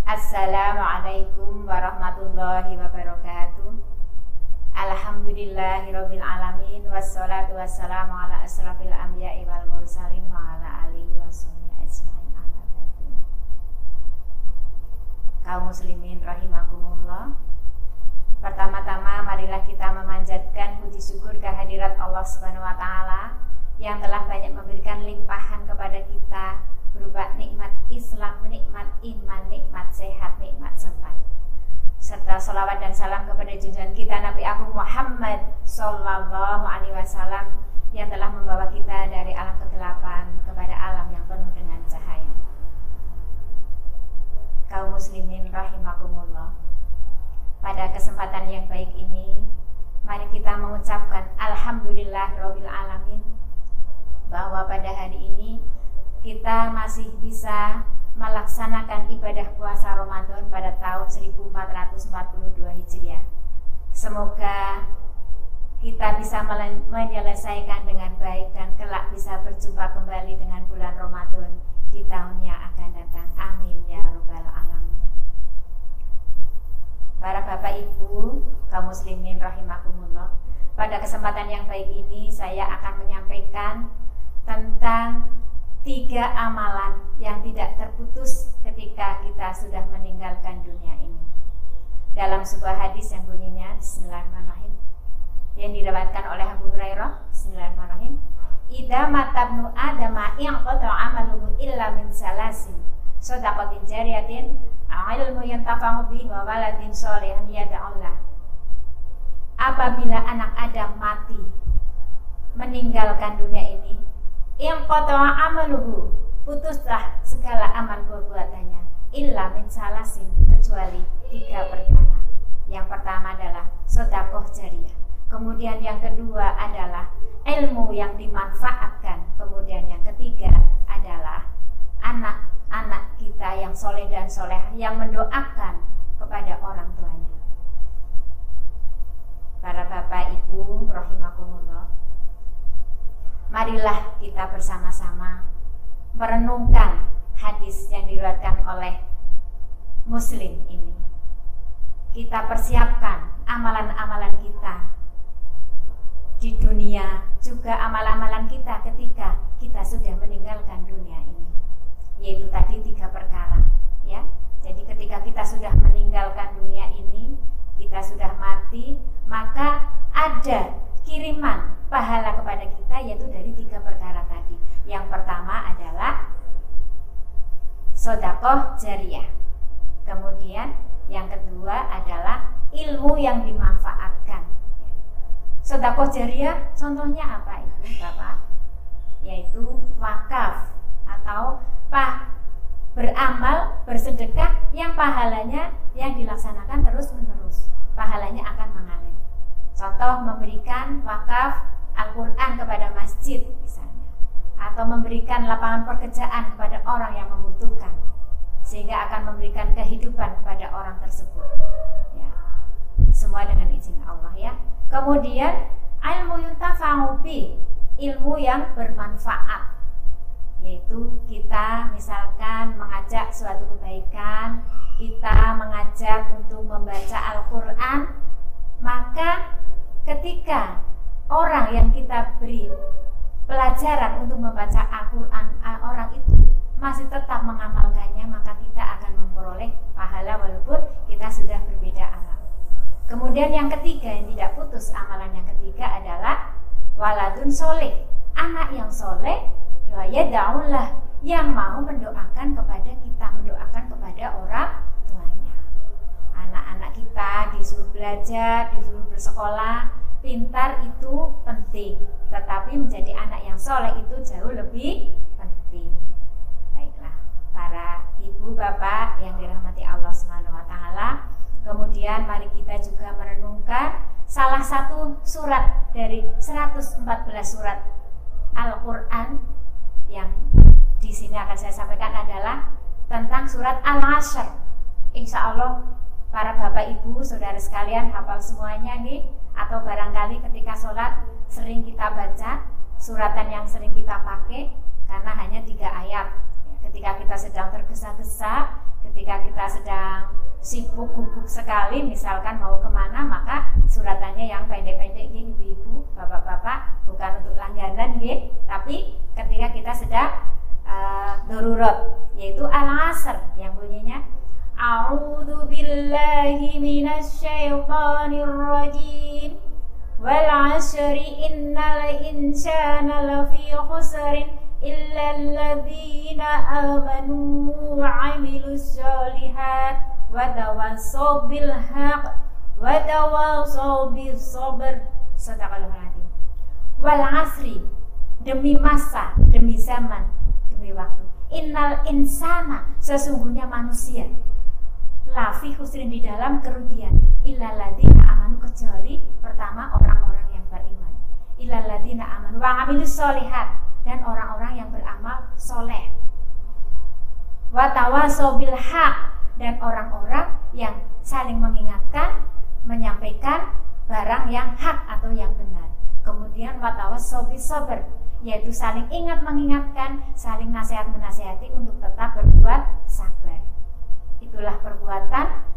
Assalamualaikum warahmatullahi wabarakatuh. Alhamdulillahirabbil alamin wassalatu wassalamu ala asrafil anbiya'i wal mursalin wa ala alihi washabbihi ajmain. Amma ba'du. Kaum muslimin rahimakumullah. Pertama-tama marilah kita memanjatkan puji syukur kehadirat Allah Subhanahu wa taala yang telah banyak memberikan limpahan kepada kita berupa nikmat Islam, nikmat iman, nikmat sehat, nikmat sempat, serta salawat dan salam kepada junjungan kita Nabi Agung Muhammad Sallallahu Alaihi Wasallam yang telah membawa kita dari alam kegelapan kepada alam yang penuh dengan cahaya. Kaum muslimin rahimakumullah, pada kesempatan yang baik ini mari kita mengucapkan Alhamdulillahirabbil alamin bahwa pada hari ini kita masih bisa melaksanakan ibadah puasa Ramadan pada tahun 1442 Hijriah. Semoga kita bisa menyelesaikan dengan baik dan kelak bisa berjumpa kembali dengan bulan Ramadan di tahun yang akan datang. Amin ya rabbal alamin. Para bapak ibu, kaum muslimin rahimakumullah, pada kesempatan yang baik ini saya akan menyampaikan tentang 3 amalan yang tidak terputus ketika kita sudah meninggalkan dunia ini. Dalam sebuah hadis yang bunyinya Bismillahirrahmanirrahim, yang diriwayatkan oleh Abu Hurairah, Bismillahirrahmanirrahim, idza matabnu adama inqata amaluhu illa min salasin shadaqatin jariyatin ilmu yantafa'u bihi wa waladin sholihin yad'ullah. Apabila anak Adam mati meninggalkan dunia ini, inqata'a amaluhu, putuslah segala amal perbuatannya, illa min salasin, kecuali 3 perkara. Yang pertama adalah sedekah jariyah, kemudian yang kedua adalah ilmu yang dimanfaatkan, kemudian yang ketiga adalah anak-anak kita yang soleh dan soleh yang mendoakan kepada orang tuanya. Para bapak ibu rahimakumullah, marilah kita bersama-sama merenungkan hadis yang diriwayatkan oleh Muslim ini. Kita persiapkan amalan-amalan kita di dunia, juga amalan-amalan kita ketika kita sudah meninggalkan dunia ini, yaitu tadi 3 perkara, ya. Jadi ketika kita sudah meninggalkan dunia ini, kita sudah mati, maka ada kiriman pahala kepada kita, yaitu dari 3 perkara tadi. Yang pertama adalah sedekah jariyah, kemudian yang kedua adalah ilmu yang dimanfaatkan. Sedekah jariyah contohnya apa itu Bapak? Yaitu wakaf atau beramal, bersedekah yang pahalanya yang dilaksanakan terus menerus, pahalanya akan mengalir. Contoh, memberikan wakaf Al-Quran kepada masjid misalnya, atau memberikan lapangan pekerjaan kepada orang yang membutuhkan, sehingga akan memberikan kehidupan kepada orang tersebut, ya. Semua dengan izin Allah, ya. Kemudian ilmu yuntafa'u bi, ilmu yang bermanfaat, yaitu kita misalkan mengajak suatu kebaikan, kita mengajak untuk membaca Al-Quran, maka ketika orang yang kita beri pelajaran untuk membaca Al-Quran, orang itu masih tetap mengamalkannya, maka kita akan memperoleh pahala walaupun kita sudah berbeda alam. Kemudian yang ketiga yang tidak putus, amalan yang ketiga adalah waladun soleh, anak yang soleh, ya daulah, yang mau mendoakan kepada kita, mendoakan kepada orang tuanya. Anak-anak kita disuruh belajar, disuruh bersekolah, pintar itu penting, tetapi menjadi anak yang soleh itu jauh lebih penting. Baiklah, para ibu bapak yang dirahmati Allah Subhanahu wa taala, kemudian mari kita juga merenungkan salah satu surat dari 114 surat Al-Quran yang di sini akan saya sampaikan adalah tentang surat Al-Asr. Insya Allah para bapak ibu saudara sekalian hafal semuanya nih, atau barangkali ketika sholat sering kita baca suratan yang sering kita pakai karena hanya 3 ayat. Ketika kita sedang tergesa-gesa, ketika kita sedang sibuk gugup sekali, misalkan mau kemana, maka suratannya yang pendek-pendek, ibu-ibu, bapak-bapak, bukan untuk langganan, tapi ketika kita sedang darurat, yaitu al-asr yang bunyinya A'udzu billahi minasyaitonir rajim wal 'asri innal insana lafi khusrin illa alladziina aamanu wa 'amilus shalihat wa tawassaw bil haqq wa tawassaw bis sabr. Shadaqallahul 'adzim. Wal 'asri, demi masa, demi zaman, demi waktu. Innal insana, sesungguhnya manusia, lafi khusrin, di dalam kerugian, illal ladzina amanu, kecuali pertama orang-orang yang beriman, illal ladzina amanu wa 'amilus shalihat, dan orang-orang yang beramal soleh, wa tawassaw bil haqq, dan orang-orang yang saling mengingatkan, menyampaikan barang yang hak atau yang benar. Kemudian wa tawassaw bis sabr, yaitu saling ingat mengingatkan, saling nasihat menasihati untuk tetap berbuat sabar. Itulah perbuatan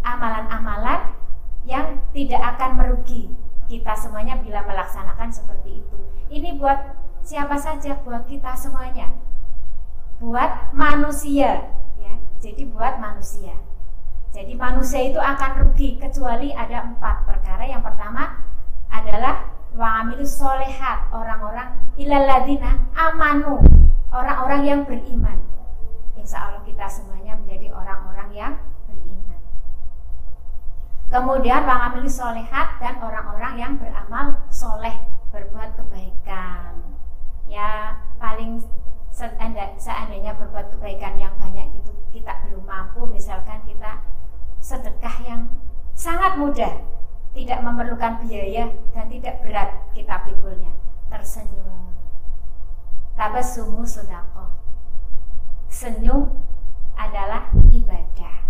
amalan-amalan yang tidak akan merugi kita semuanya bila melaksanakan seperti itu. Ini buat siapa saja, buat kita semuanya, buat manusia, ya. Jadi buat manusia. Jadi manusia itu akan rugi kecuali ada 4 perkara. Yang pertama adalah wa'amilus sholehat, orang-orang ilalladzina amanu, orang-orang yang beriman. Insya Allah kita semuanya menjadi orang-orang yang beriman. Kemudian wa'amilus sholehat, dan orang-orang yang beramal soleh, berbuat kebaikan. Ya, paling seandainya berbuat kebaikan yang banyak itu kita belum mampu, misalkan kita sedekah yang sangat mudah, tidak memerlukan biaya dan tidak berat kita pikulnya, tersenyum. Tabassumu shadaqah. Senyum adalah ibadah.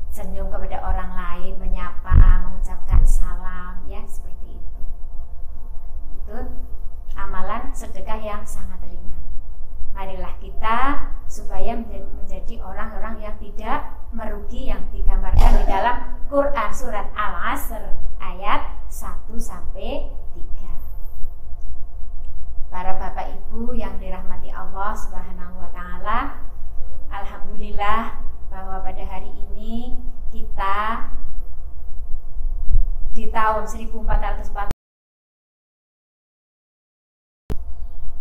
Senyum kepada orang lain, menyapa, mengucapkan salam, ya, seperti itu. Itu amalan sedekah yang sangat ringan. Marilah kita supaya menjadi orang-orang yang tidak merugi, yang digambarkan di dalam Quran surat Al-Asr ayat 1-3. Para bapak ibu yang dirahmati Allah Subhanahu wa taala, alhamdulillah bahwa pada hari ini kita di tahun 1440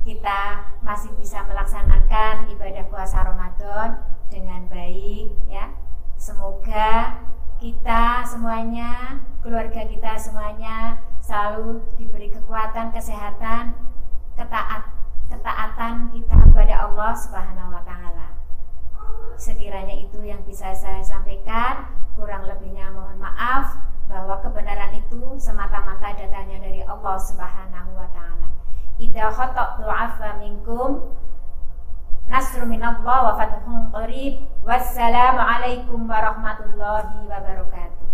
kita masih bisa melaksanakan ibadah puasa Ramadan dengan baik, ya. Semoga kita semuanya, keluarga kita semuanya selalu diberi kekuatan, kesehatan, ketaatan kita kepada Allah Subhanahu wa taala. Sekiranya itu yang bisa saya sampaikan, kurang lebihnya mohon maaf, bahwa kebenaran itu semata-mata datangnya dari Allah Subhanahu wa taala. Idza khata'tu 'afwa minkum, nasrun minallah wa fathun qarib. Wassalamu alaikum warahmatullahi wabarakatuh.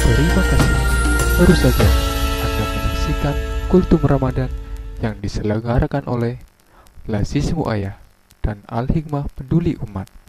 Terima kasih. Baru saja Anda menyaksikan Kultum Ramadan yang diselenggarakan oleh Lazismu Ayah dan Al-Hikmah Peduli Umat.